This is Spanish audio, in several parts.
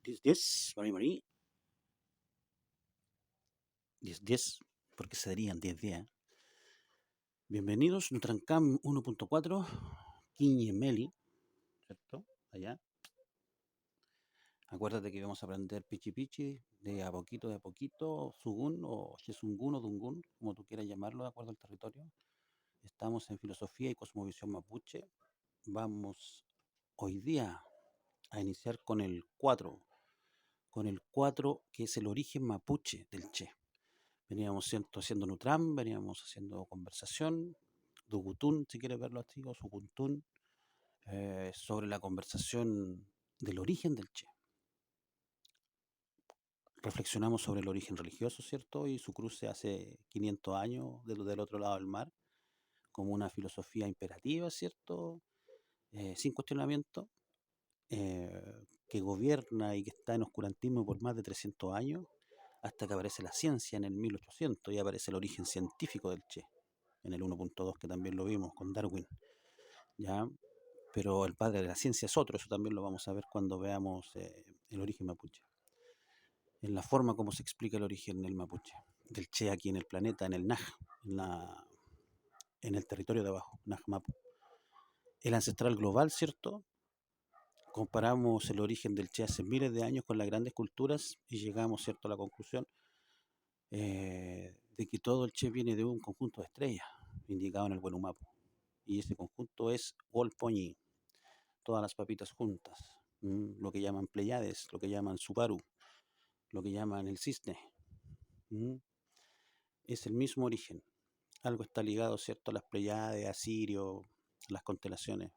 Marie Marie, 10, porque serían 10. Bienvenidos, Nutrancam 1.4, Quiñe Meli, ¿cierto? Allá. Acuérdate que vamos a aprender Pichi Pichi de a poquito, Sugun o Shesungun o Dungun, como tú quieras llamarlo, de acuerdo al territorio. Estamos en Filosofía y Cosmovisión Mapuche. Vamos hoy día a iniciar con el 4, que es el origen mapuche del Che. Veníamos haciendo Nutram, veníamos haciendo conversación, Dugutún, si quieres verlo así, o Suguntún, sobre la conversación del origen del Che. Reflexionamos sobre el origen religioso, ¿cierto? Y su cruce hace 500 años del otro lado del mar, como una filosofía imperativa, ¿cierto? Sin cuestionamiento, que gobierna y que está en oscurantismo por más de 300 años, hasta que aparece la ciencia en el 1800 y aparece el origen científico del Che, en el 1.2, que también lo vimos con Darwin, ¿ya? Pero el padre de la ciencia es otro, eso también lo vamos a ver cuando veamos el origen mapuche, en la forma como se explica el origen del mapuche, del Che aquí en el planeta, en el Naj, en el territorio de abajo, Naj Mapu. El ancestral global, ¿cierto? Comparamos el origen del Che hace miles de años con las grandes culturas y llegamos, ¿cierto?, a la conclusión de que todo el Che viene de un conjunto de estrellas, indicado en el Huenumapu. Y ese conjunto es Wolpoñi, todas las papitas juntas, lo que llaman Pleiades, lo que llaman Subaru, lo que llaman el Cisne. Es el mismo origen. Algo está ligado, ¿cierto?, a las Pleiades, a Sirio, las constelaciones.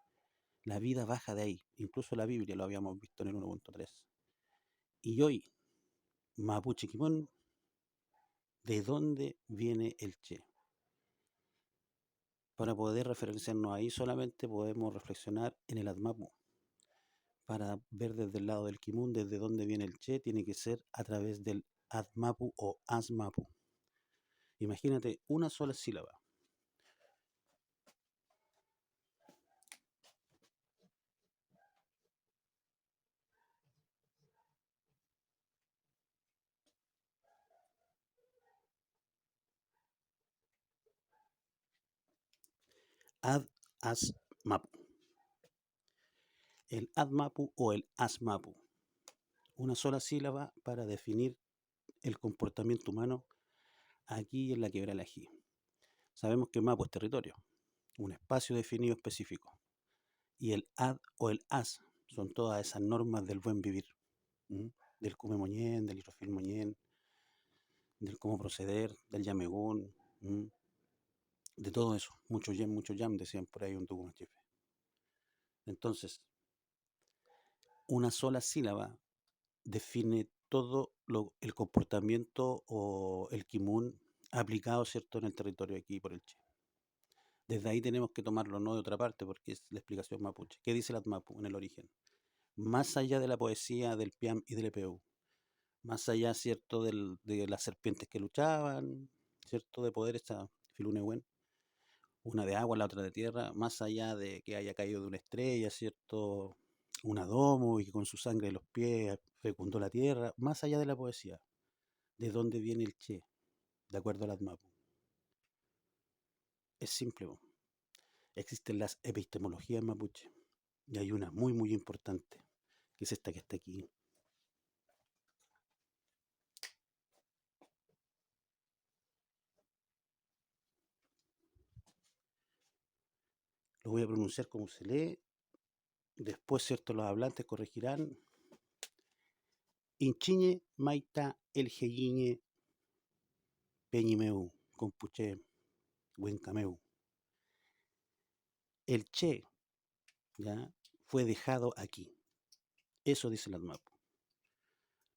La vida baja de ahí, incluso la Biblia lo habíamos visto en el 1.3. Y hoy, Mapuche Quimón, ¿de dónde viene el Che? Para poder referenciarnos ahí solamente podemos reflexionar en el Atmapu. Para ver desde el lado del Kimun, desde dónde viene el Che, tiene que ser a través del Atmapu o Asmapu. Imagínate una sola sílaba. Asmapu. El Atmapu o el Asmapu. Una sola sílaba para definir el comportamiento humano aquí en la Quebrada del Ají. Sabemos que Mapu es territorio, un espacio definido específico. Y el ad o el as son todas esas normas del buen vivir, del Kume Moñén, del Hidrofil Moñén, del cómo proceder, del Yamegún, de todo eso. Mucho yam, decían por ahí un Tucumachife. Entonces, una sola sílaba define todo el comportamiento o el kimun aplicado, ¿cierto?, en el territorio aquí por el Che. Desde ahí tenemos que tomarlo, no de otra parte, porque es la explicación mapuche. ¿Qué dice el Atmapu en el origen? Más allá de la poesía del Piam y del EPU, más allá, ¿cierto?, de las serpientes que luchaban, ¿cierto?, de poder esta Filunehuen, una de agua, la otra de tierra, más allá de que haya caído de una estrella, ¿cierto?, una domo y que con su sangre de los pies fecundó la tierra, más allá de la poesía, ¿de dónde viene el Che? De acuerdo al Atmapu. Es simple, existen las epistemologías mapuche y hay una muy importante, que es esta que está aquí. Lo voy a pronunciar como se lee. Después, ¿cierto?, los hablantes corregirán. Inchiñe, Maita, El Jeguiñe, Peñimeu, Compuché, Huencameu. El Che, ¿ya?, fue dejado aquí. Eso dice el Atmapu.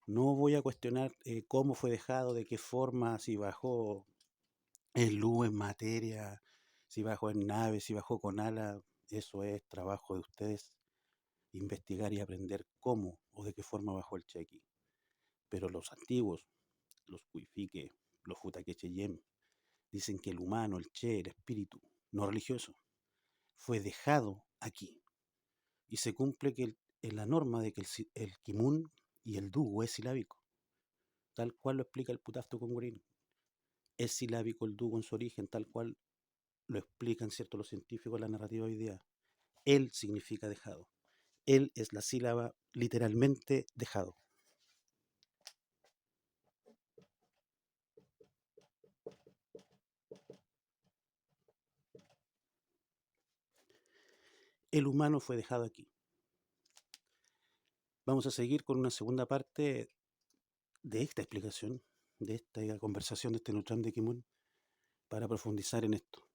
No voy a cuestionar cómo fue dejado, de qué forma, si bajó en luz, en materia, si bajó en nave, si bajó con ala. Eso es trabajo de ustedes, investigar y aprender cómo o de qué forma bajó el Che aquí. Pero los antiguos, los Cuifique, los Futaquecheyem, dicen que el humano, el Che, el espíritu, no religioso, fue dejado aquí. Y se cumple que la norma de que el Kimun y el dugo es silábico, tal cual lo explica el Putafto Congurín. Es silábico el dugo en su origen, tal cual lo explican, ¿cierto?, los científicos en la narrativa hoy día. El significa dejado. El es la sílaba literalmente dejado. El humano fue dejado aquí. Vamos a seguir con una segunda parte de esta explicación, de esta conversación, de este Nutram de Kimun, para profundizar en esto.